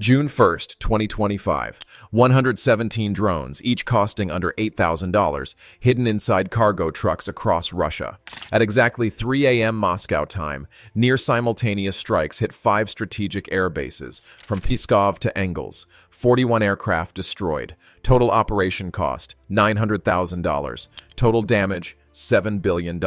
June 1st, 2025. 117 drones, each costing under $8,000, hidden inside cargo trucks across Russia. At exactly 3 a.m. Moscow time, near-simultaneous strikes hit 5 strategic air bases, from Pskov to Engels. 41 aircraft destroyed. Total operation cost, $900,000. Total damage, $7 billion.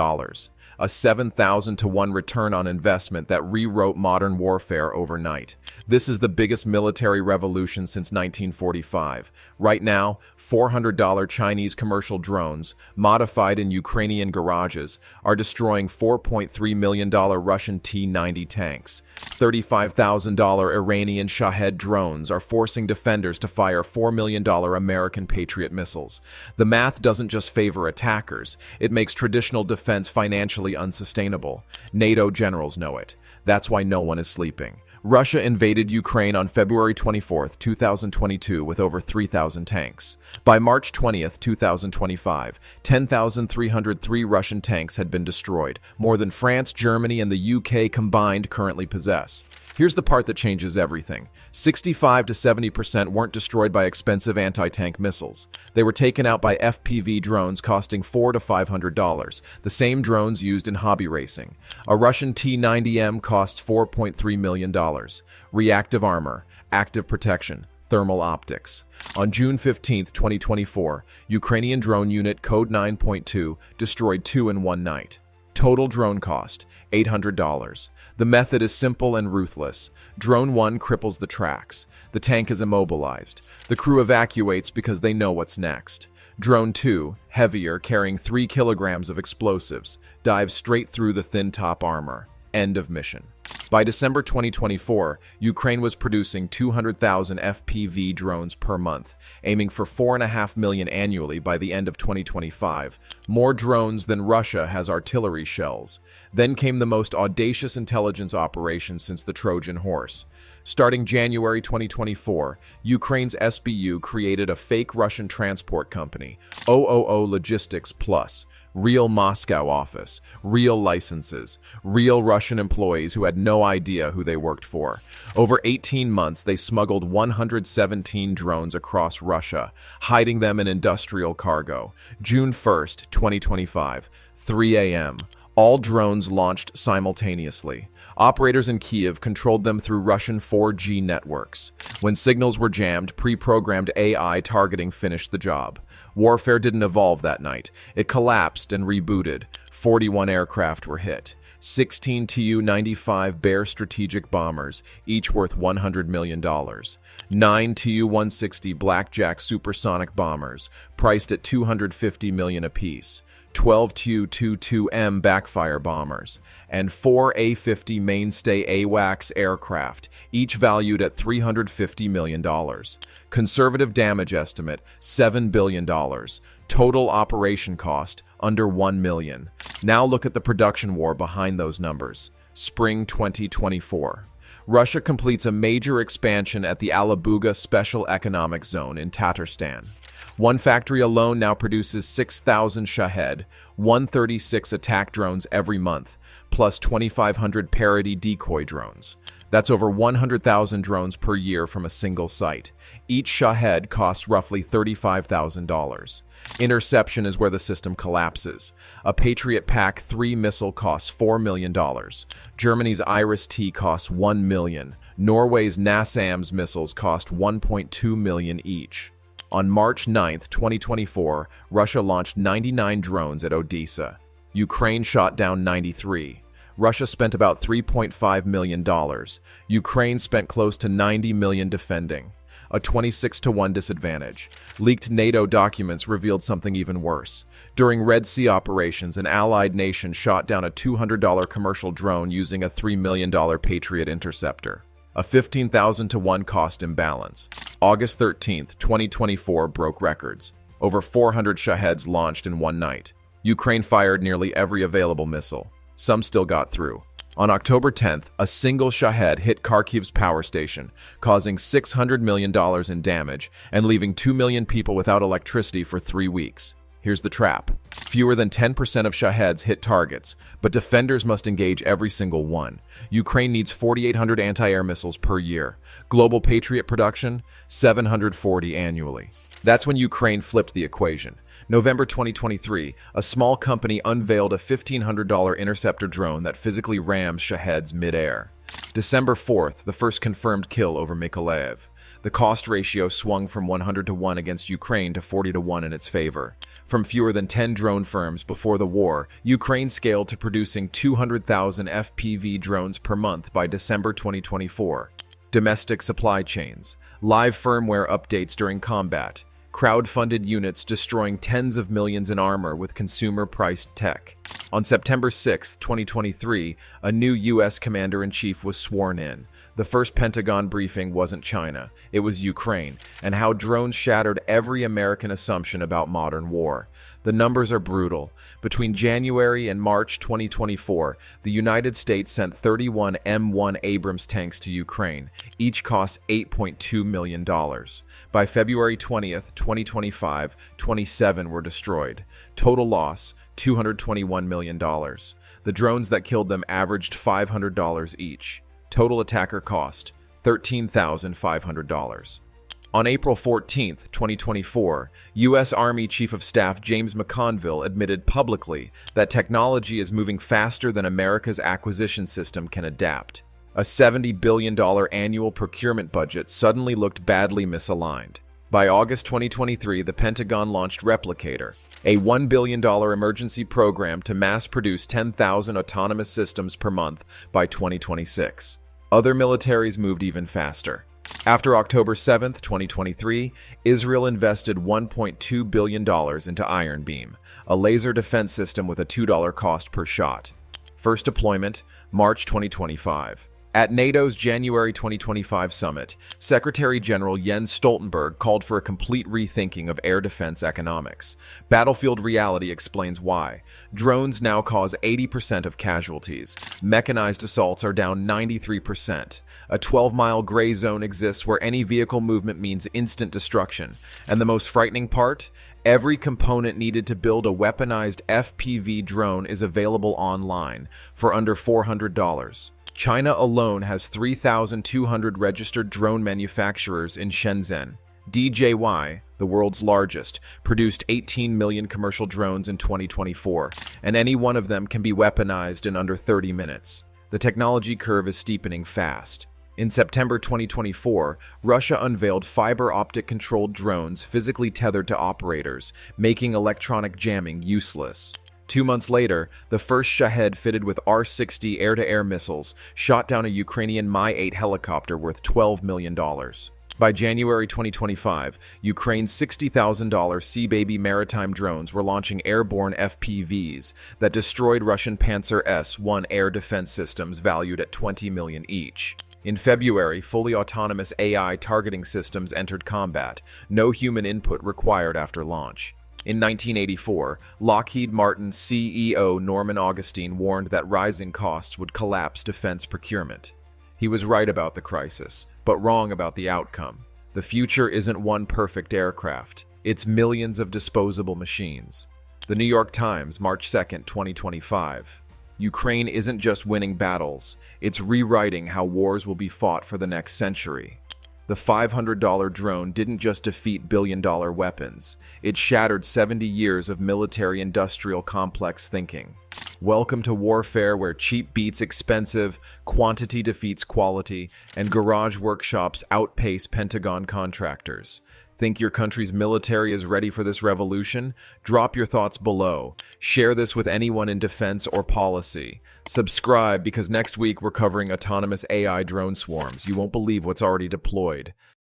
A 7,000 to 1 return on investment that rewrote modern warfare overnight. This is the biggest military revolution since 1945. Right now, $400 Chinese commercial drones, modified in Ukrainian garages, are destroying $4.3 million Russian T-90 tanks. $35,000 Iranian Shahed drones are forcing defenders to fire $4 million American Patriot missiles. The math doesn't just favor attackers, it makes traditional defense financially unsustainable. NATO generals know it. That's why no one is sleeping. Russia invaded Ukraine on February 24, 2022 with over 3,000 tanks. By March 20, 2025, 10,303 Russian tanks had been destroyed, more than France, Germany, and the UK combined currently possess. Here's the part that changes everything. 65 to 70% weren't destroyed by expensive anti-tank missiles. They were taken out by FPV drones costing $400 to $500, the same drones used in hobby racing. A Russian T-90M costs $4.3 million. Reactive armor, active protection, thermal optics. On June 15, 2024, Ukrainian drone unit Code 9.2 destroyed 2 in one night. Total drone cost, $800. The method is simple and ruthless. Drone 1 cripples the tracks. The tank is immobilized. The crew evacuates because they know what's next. Drone 2, heavier, carrying 3 kilograms of explosives, dives straight through the thin top armor. End of mission. By December 2024, Ukraine was producing 200,000 FPV drones per month, aiming for 4.5 million annually by the end of 2025. More drones than Russia has artillery shells. Then came the most audacious intelligence operation since the Trojan horse. Starting January 2024, Ukraine's SBU created a fake Russian transport company, OOO Logistics Plus. Real Moscow office, real licenses, real Russian employees who had no idea who they worked for. Over 18 months, they smuggled 117 drones across Russia, hiding them in industrial cargo. June 1st, 2025, 3 a.m. All drones launched simultaneously. Operators in Kiev controlled them through Russian 4G networks. When signals were jammed, pre-programmed AI targeting finished the job. Warfare didn't evolve that night. It collapsed and rebooted. 41 aircraft were hit. 16 Tu-95 Bear strategic bombers, each worth $100 million. 9 Tu-160 Blackjack supersonic bombers, priced at $250 million apiece. 12 Tu-22M backfire bombers, and 4 A-50 mainstay AWACS aircraft, each valued at $350 million. Conservative damage estimate, $7 billion. Total operation cost, under $1 million. Now look at the production war behind those numbers. Spring 2024. Russia completes a major expansion at the Alabuga Special Economic Zone in Tatarstan. One factory alone now produces 6,000 Shahed, 136 attack drones every month, plus 2,500 parody decoy drones. That's over 100,000 drones per year from a single site. Each Shahed costs roughly $35,000. Interception is where the system collapses. A Patriot PAC-3 missile costs $4 million. Germany's Iris-T costs $1 million. Norway's NASAMS missiles cost $1.2 million each. On March 9, 2024, Russia launched 99 drones at Odessa. Ukraine shot down 93. Russia spent about $3.5 million. Ukraine spent close to $90 million defending. A 26 to 1 disadvantage. Leaked NATO documents revealed something even worse. During Red Sea operations, an allied nation shot down a $200 commercial drone using a $3 million Patriot interceptor. A 15,000 to 1 cost imbalance. August 13, 2024 broke records. Over 400 Shaheds launched in one night. Ukraine fired nearly every available missile. Some still got through. On October 10th, a single Shahed hit Kharkiv's power station, causing $600 million in damage and leaving 2 million people without electricity for 3 weeks. Here's the trap. Fewer than 10% of Shaheds hit targets, but defenders must engage every single one. Ukraine needs 4,800 anti-air missiles per year. Global Patriot production, 740 annually. That's when Ukraine flipped the equation. November 2023, a small company unveiled a $1,500 interceptor drone that physically rams Shaheds mid-air. December 4th, the first confirmed kill over Mykolaiv. The cost ratio swung from 100-1 against Ukraine to 40-1 in its favor. From fewer than 10 drone firms before the war, Ukraine scaled to producing 200,000 FPV drones per month by December 2024. Domestic supply chains, live firmware updates during combat, crowd-funded units destroying tens of millions in armor with consumer-priced tech. On September 6, 2023, a new U.S. commander-in-chief was sworn in. The first Pentagon briefing wasn't China, it was Ukraine, and how drones shattered every American assumption about modern war. The numbers are brutal. Between January and March 2024, the United States sent 31 M1 Abrams tanks to Ukraine. Each cost $8.2 million. By February 20th, 2025, 27 were destroyed. Total loss, $221 million. The drones that killed them averaged $500 each. Total attacker cost, $13,500. On April 14, 2024, U.S. Army Chief of Staff James McConville admitted publicly that technology is moving faster than America's acquisition system can adapt. A $70 billion annual procurement budget suddenly looked badly misaligned. By August 2023, the Pentagon launched Replicator, a $1 billion emergency program to mass-produce 10,000 autonomous systems per month by 2026. Other militaries moved even faster. After October 7, 2023, Israel invested $1.2 billion into Iron Beam, a laser defense system with a $2 cost per shot. First deployment, March 2025. At NATO's January 2025 summit, Secretary General Jens Stoltenberg called for a complete rethinking of air defense economics. Battlefield reality explains why. Drones now cause 80% of casualties. Mechanized assaults are down 93%. A 12-mile gray zone exists where any vehicle movement means instant destruction. And the most frightening part? Every component needed to build a weaponized FPV drone is available online for under $400. China alone has 3,200 registered drone manufacturers in Shenzhen. DJY, the world's largest, produced 18 million commercial drones in 2024, and any one of them can be weaponized in under 30 minutes. The technology curve is steepening fast. In September 2024, Russia unveiled fiber-optic-controlled drones physically tethered to operators, making electronic jamming useless. 2 months later, the first Shahed fitted with R-60 air-to-air missiles shot down a Ukrainian Mi-8 helicopter worth $12 million. By January 2025, Ukraine's $60,000 Sea Baby maritime drones were launching airborne FPVs that destroyed Russian Panzer S-1 air defense systems valued at $20 million each. In February, fully autonomous AI targeting systems entered combat, no human input required after launch. In 1984, Lockheed Martin CEO Norman Augustine warned that rising costs would collapse defense procurement. He was right about the crisis, but wrong about the outcome. The future isn't one perfect aircraft, it's millions of disposable machines. The New York Times, March 2, 2025. Ukraine isn't just winning battles, it's rewriting how wars will be fought for the next century. The $500 drone didn't just defeat billion-dollar weapons, it shattered 70 years of military-industrial complex thinking. Welcome to warfare where cheap beats expensive, quantity defeats quality, and garage workshops outpace Pentagon contractors. Think your country's military is ready for this revolution? Drop your thoughts below. Share this with anyone in defense or policy. Subscribe because next week we're covering autonomous AI drone swarms. You won't believe what's already deployed.